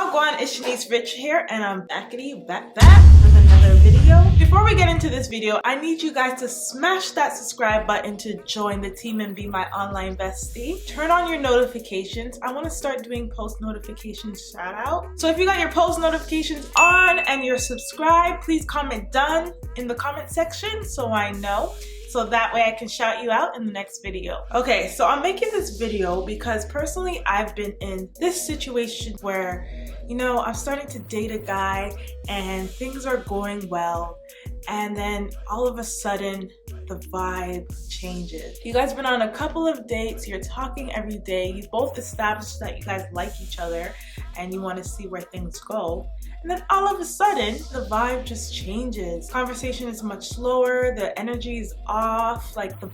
Wagwan, it's Chanice Rich here, and I'm back with another video. Before we get into this video, I need you guys to smash that subscribe button to join the team and be my online bestie. Turn on your notifications. I want to start doing post notifications shout out. So if you got your post notifications on and you're subscribed, please comment done in the comment section so I know. So that way I can shout you out in the next video. Okay, so I'm making this video because personally I've been in this situation where, you know, I'm starting to date a guy and things are going well, and then all of a sudden the vibe changes. You guys been on a couple of dates, you're talking every day, you both established that you guys like each other and you want to see where things go. And then all of a sudden, the vibe just changes. Conversation is much slower, the energy is off, like the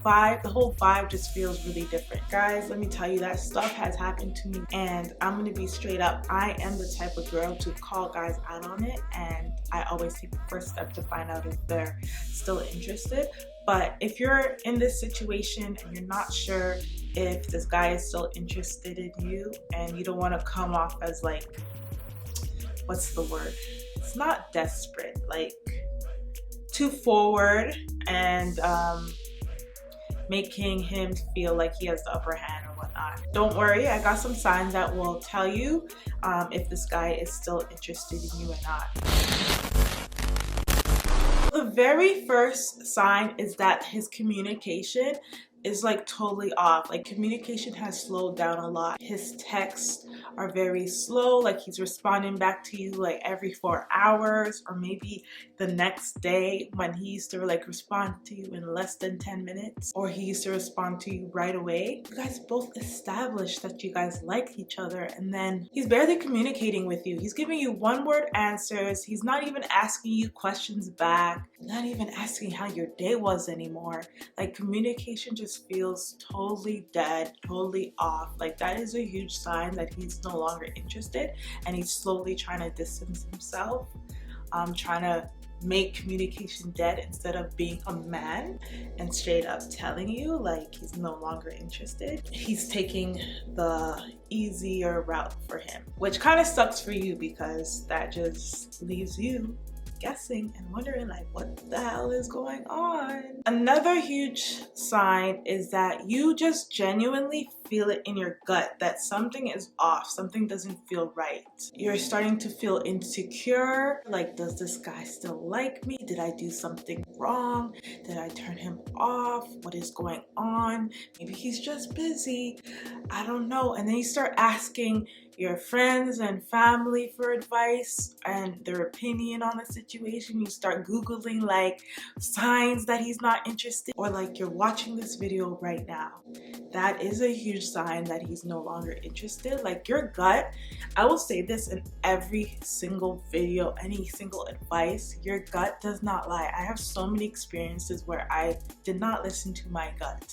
whole vibe just feels really different. Guys, let me tell you, that stuff has happened to me, and I'm gonna be straight up. I am the type of girl to call guys out on it, and I always take the first step to find out if they're still interested. But if you're in this situation and you're not sure if this guy is still interested in you, and you don't want to come off as like, what's the word? It's not desperate, like too forward and making him feel like he has the upper hand or whatnot. Don't worry, I got some signs that will tell you if this guy is still interested in you or not. The very first sign is that his communication is like totally off. Like communication has slowed down a lot. His texts are very slow, like he's responding back to you like every 4 hours, or maybe the next day, when he used to like respond to you in less than 10 minutes, or he used to respond to you right away. You guys both established that you guys like each other, and then he's barely communicating with you. He's giving you one-word answers. He's not even asking you questions back, not even asking how your day was anymore. Like communication just feels totally dead, totally off. Like that is a huge sign that he's no longer interested, and he's slowly trying to distance himself, trying to make communication dead instead of being a man and straight up telling you like he's no longer interested. He's taking the easier route for him, which kind of sucks for you because that just leaves you guessing and wondering like, what the hell is going on? Another huge sign is that you just genuinely feel it in your gut that something is off, something doesn't feel right. You're starting to feel insecure, like, does this guy still like me? Did I do something wrong? Did I turn him off? What is going on? Maybe he's just busy. I don't know. And then you start asking your friends and family for advice and their opinion on the situation. You start Googling like signs that he's not interested, or like you're watching this video right now. That is a huge sign that he's no longer interested. Like your gut, I will say this in every single video, any single advice, your gut does not lie. I have so many experiences where I did not listen to my gut,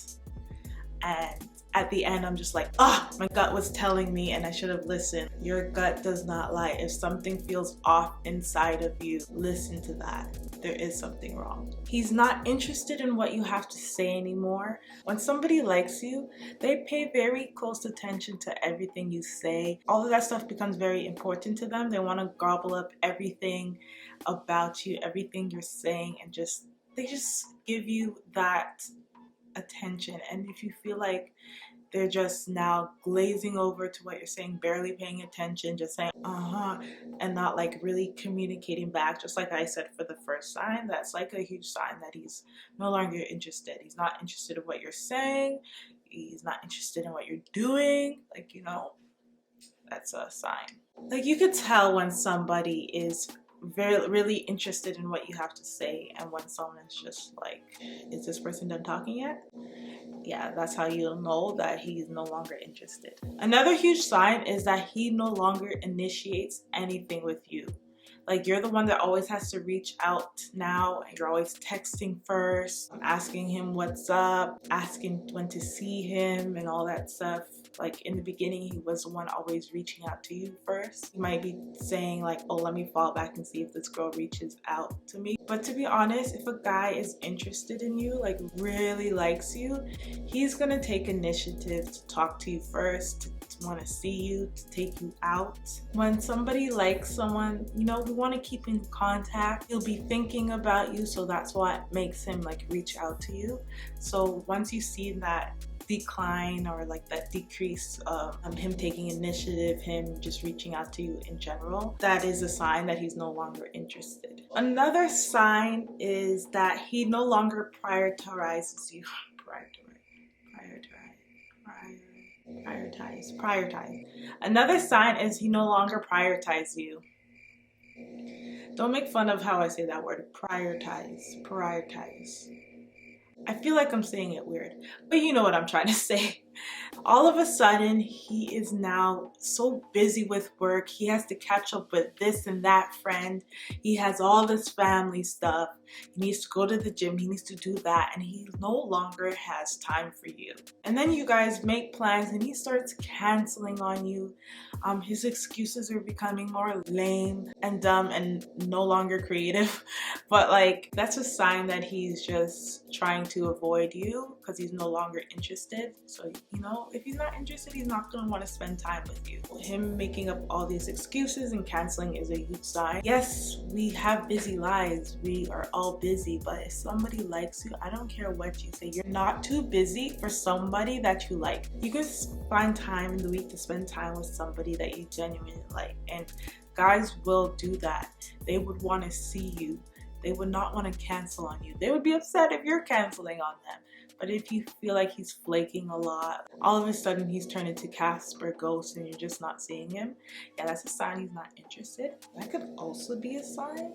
and at the end, I'm just like, my gut was telling me and I should have listened. Your gut does not lie. If something feels off inside of you, listen to that. There is something wrong. He's not interested in what you have to say anymore. When somebody likes you, they pay very close attention to everything you say. All of that stuff becomes very important to them. They want to gobble up everything about you, everything you're saying, and they just give you that attention. And if you feel like they're just now glazing over to what you're saying, barely paying attention, just saying and not like really communicating back, just like I said for the first sign, that's like a huge sign that he's no longer interested. He's not interested in what you're saying, he's not interested in what you're doing. Like, you know, that's a sign. Like you could tell when somebody is really interested in what you have to say, and when someone's just like, is this person done talking yet? Yeah, that's how you'll know that he's no longer interested. Another huge sign is that he no longer initiates anything with you. Like you're the one that always has to reach out now. You're always texting first, asking him what's up, asking when to see him and all that stuff. Like in the beginning, he was the one always reaching out to you first. He might be saying like, oh, let me fall back and see if this girl reaches out to me. But to be honest, if a guy is interested in you, like really likes you, he's gonna take initiative to talk to you first, to want to see you, to take you out. When somebody likes someone, you know, we want to keep in contact. He'll be thinking about you, so that's what makes him like reach out to you. So once you see that decline or like that decrease of him taking initiative, him just reaching out to you in general, that is a sign that he's no longer interested. Another sign is that he no longer prioritizes you. Prioritize. Another sign is he no longer prioritizes you. Don't make fun of how I say that word. Prioritize. I feel like I'm saying it weird, but you know what I'm trying to say. All of a sudden, he is now so busy with work. He has to catch up with this and that friend. He has all this family stuff. He needs to go to the gym. He needs to do that. And he no longer has time for you. And then you guys make plans and he starts canceling on you. His excuses are becoming more lame and dumb and no longer creative. But like, that's a sign that he's just trying to avoid you because he's no longer interested. So, you know, if he's not interested, he's not going to want to spend time with you. Him making up all these excuses and canceling is a huge sign. Yes, we have busy lives. We are all busy, but if somebody likes you, I don't care what you say. You're not too busy for somebody that you like. You can find time in the week to spend time with somebody that you genuinely like. And guys will do that. They would want to see you. They would not want to cancel on you. They would be upset if you're canceling on them. But if you feel like he's flaking a lot, all of a sudden he's turned into Casper Ghost and you're just not seeing him, yeah, that's a sign he's not interested. That could also be a sign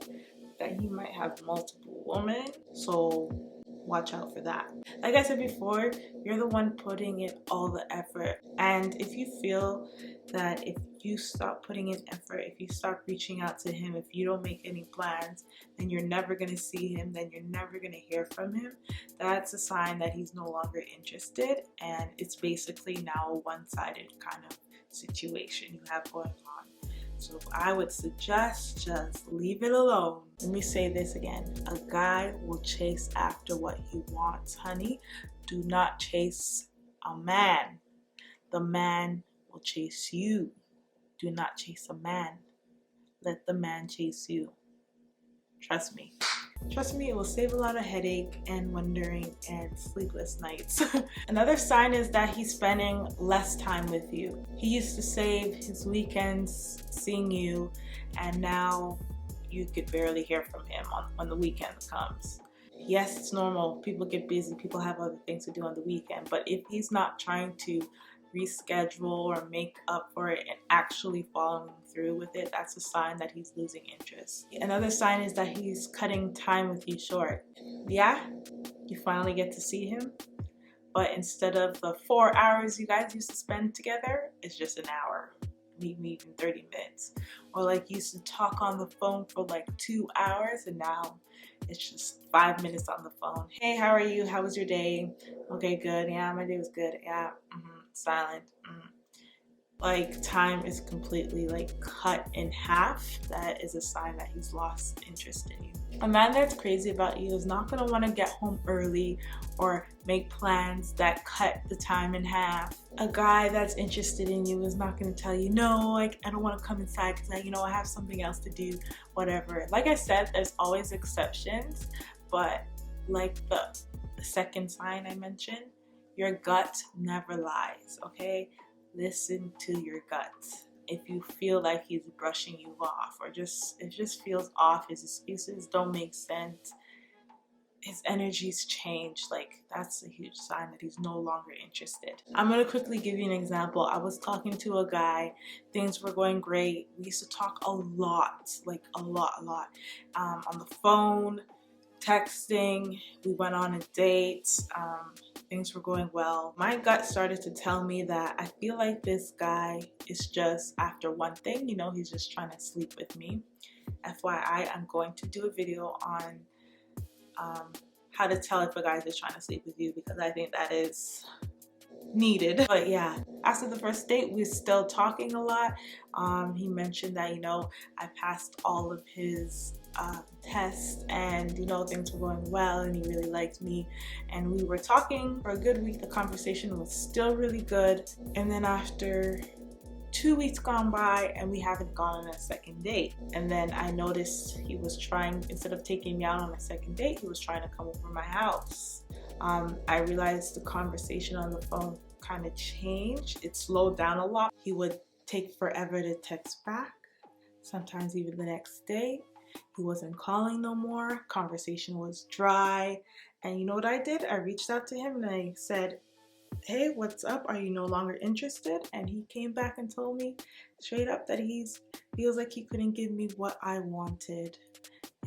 that he might have multiple women. So watch out for that. Like I said before, you're the one putting in all the effort. And if you feel that if you stop putting in effort, if you stop reaching out to him, if you don't make any plans, then you're never going to see him, then you're never going to hear from him, that's a sign that he's no longer interested. And it's basically now a one-sided kind of situation you have going on. So I would suggest just leave it alone. Let me say this again. A guy will chase after what he wants, honey. Do not chase a man. The man will chase you. Do not chase a man. Let the man chase you. Trust me. Trust me, it will save a lot of headache and wondering and sleepless nights. Another sign is that he's spending less time with you. He used to save his weekends seeing you, and now you could barely hear from him when the weekend comes. Yes, it's normal. People get busy. People have other things to do on the weekend. But if he's not trying to reschedule or make up for it and actually following through with it, that's a sign that he's losing interest. Another sign is that he's cutting time with you short. Yeah, you finally get to see him, but instead of the 4 hours you guys used to spend together, it's just an hour, maybe even 30 minutes. Or like you used to talk on the phone for like 2 hours, and now it's just 5 minutes on the phone. Hey, how are you? How was your day? Okay, good. Yeah, my day was good. Yeah, silent. Like, time is completely like cut in half. That is a sign that he's lost interest in you. A man that's crazy about you is not going to want to get home early or make plans that cut the time in half. A guy that's interested in you is not going to tell you, no, like, I don't want to come inside because I have something else to do, whatever. Like I said, there's always exceptions, but like the second sign I mentioned, your gut never lies, okay? Listen to your gut. If you feel like he's brushing you off, or it just feels off, his excuses don't make sense, his energy's changed, like, that's a huge sign that he's no longer interested. I'm gonna quickly give you an example. I was talking to a guy, things were going great. We used to talk a lot, like a lot, on the phone, texting, we went on a date, things were going well. My gut started to tell me that I feel like this guy is just after one thing, he's just trying to sleep with me. FYI, I'm going to do a video on how to tell if a guy's just trying to sleep with you, because I think that is needed. But yeah, after the first date, we're still talking a lot. He mentioned that, you know, I passed all of his tests and, you know, things were going well and he really liked me. And we were talking for a good week. The conversation was still really good. And then after 2 weeks gone by and we haven't gone on a second date. And then I noticed he was trying, instead of taking me out on a second date, he was trying to come over my house. I realized the conversation on the phone kind of changed. It slowed down a lot. He would take forever to text back, sometimes even the next day. He wasn't calling no more. Conversation was dry. And you know what I did? I reached out to him and I said, hey, what's up? Are you no longer interested? And he came back and told me straight up that he feels like he couldn't give me what I wanted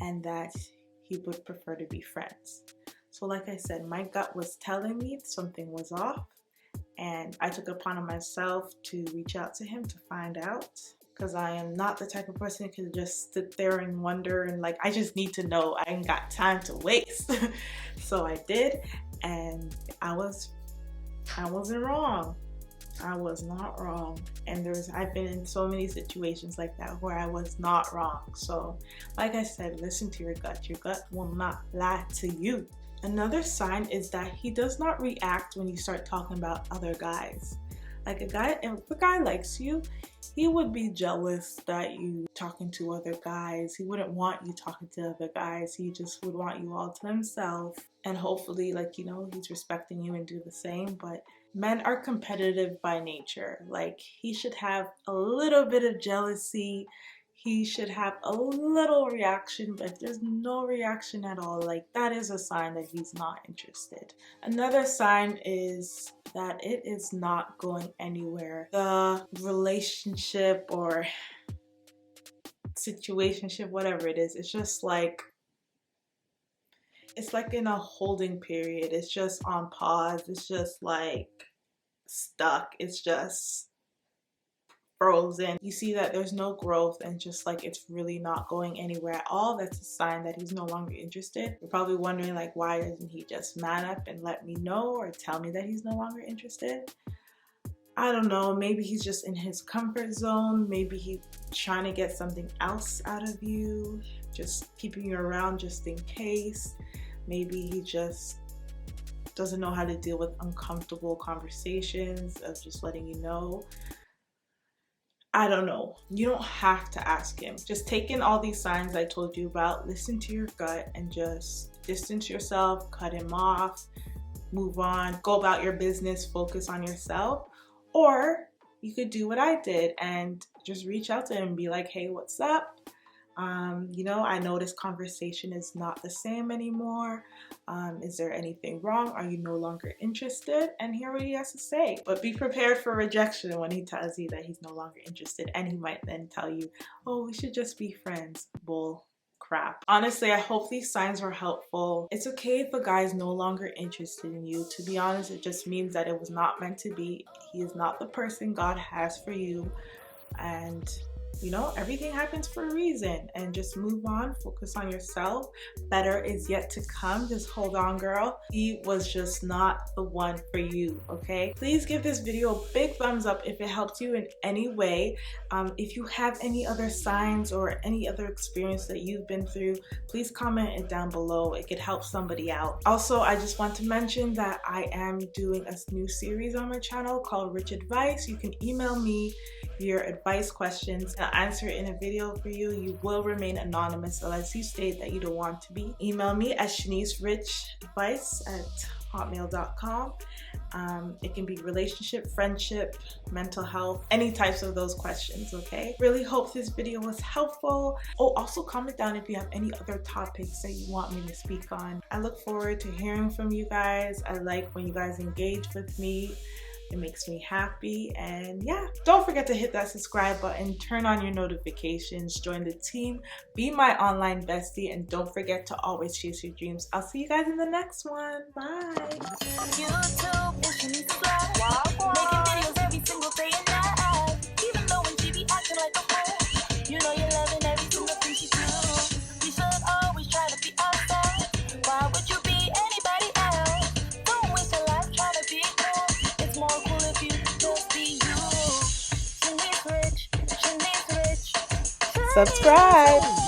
and that he would prefer to be friends. So like I said, my gut was telling me something was off, and I took it upon myself to reach out to him to find out, because I am not the type of person who can just sit there and wonder and like, I just need to know. I ain't got time to waste. So I did, and I wasn't wrong. I was not wrong. And I've been in so many situations like that where I was not wrong. So like I said, listen to your gut. Your gut will not lie to you. Another sign is that he does not react when you start talking about other guys. Like if a guy likes you, he would be jealous that you talking to other guys. He wouldn't want you talking to other guys. He just would want you all to himself. And hopefully, like, you know, he's respecting you and do the same. But men are competitive by nature. Like, he should have a little bit of jealousy. He should have a little reaction, but if there's no reaction at all, like, that is a sign that he's not interested. Another sign is that it is not going anywhere. The relationship or situationship, whatever it is, it's just like, it's like in a holding period. It's just on pause. It's just like stuck. It's just frozen. You see that there's no growth and just like it's really not going anywhere at all. That's a sign that he's no longer interested. You're probably wondering, like, why doesn't he just man up and let me know or tell me that he's no longer interested? I don't know. Maybe he's just in his comfort zone. Maybe he's trying to get something else out of you, just keeping you around just in case. Maybe he just doesn't know how to deal with uncomfortable conversations of just letting you know. I don't know. You don't have to ask him. Just take in all these signs I told you about, listen to your gut, and just distance yourself, cut him off, move on, go about your business, focus on yourself. Or you could do what I did and just reach out to him and be like, hey, what's up? You know, I know this conversation is not the same anymore. Is there anything wrong? Are you no longer interested? And hear what he has to say. But be prepared for rejection when he tells you that he's no longer interested. And he might then tell you, oh, we should just be friends. Bull crap. Honestly, I hope these signs were helpful. It's okay if a guy is no longer interested in you. To be honest, it just means that it was not meant to be. He is not the person God has for you. And you know, everything happens for a reason, and just move on, focus on yourself. Better is yet to come. Just hold on, girl. He was just not the one for you, okay? Please give this video a big thumbs up if it helped you in any way. If you have any other signs or any other experience that you've been through, please comment it down below. It could help somebody out. Also, I just want to mention that I am doing a new series on my channel called Rich Advice. You can email me your advice questions and I'll answer it in a video for you. You will remain anonymous unless you state that you don't want to be. Email me at Chanice Rich @hotmail.com. It can be relationship, friendship, mental health, any types of those questions, okay? Really hope this video was helpful. Oh, also comment down if you have any other topics that you want me to speak on. I look forward to hearing from you guys. I like when you guys engage with me. It makes me happy. And yeah, don't forget to hit that subscribe button, turn on your notifications, join the team, be my online bestie, and don't forget to always chase your dreams. I'll see you guys in the next one. Bye. Why would you be anybody else? Don't waste your life trying to be cool. It's more subscribe.